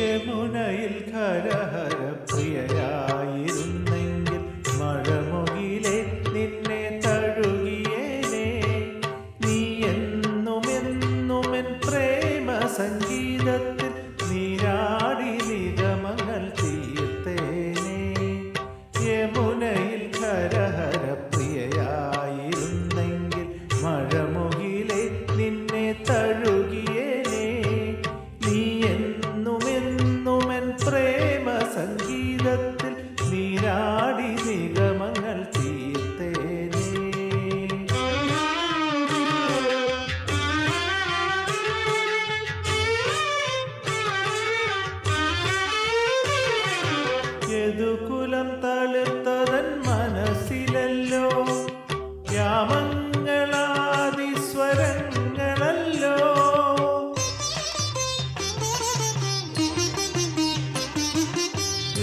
യമുനയിൽ ഖരഹര പ്രിയയായിരുന്നെങ്കിൽ മഴമുകിലെ നിന്നെ തഴുകിയേനെ. നീ എന്നുമെന്നുമെൻ പ്രേമ സംഗീതത്തിൽ നീരാടി നിഗമങ്ങൾ തീർത്തേനെ. യമുനയിൽ ഖരഹര പ്രിയയായിരുന്നെങ്കിൽ മഴമുകിലെ നിന്നെ തഴുകിയേനെ. നീ എന്നുമെന്നുമെൻ പ്രേമ സംഗീതത്തിൽ നീരാടി നിഗമങ്ങൾ തീർത്തേനെ. യദുകുലം തളിർത്തതൻ മനസ്സിലല്ലോ യാമങ്ങളാദിസ്വരങ്ങളല്ലോ.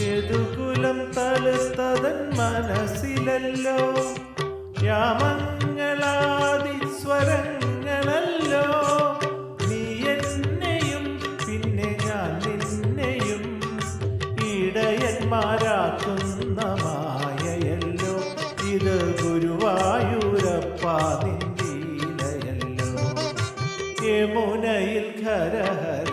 യദുകുലം തളിർത്തതൻ മനസ്സിലല്ലോ യാമങ്ങളാദിസ്വരങ്ങളല്ലോ. നീ എന്നെയും പിന്നെ ഞാൻ നിന്നെയും ഇടയന്മാരാക്കുന്ന മായയല്ലോ. ഇത് ഗുരുവായൂരപ്പ നിൻ ലീലയല്ലോ. യമുനയിൽ ഖരഹര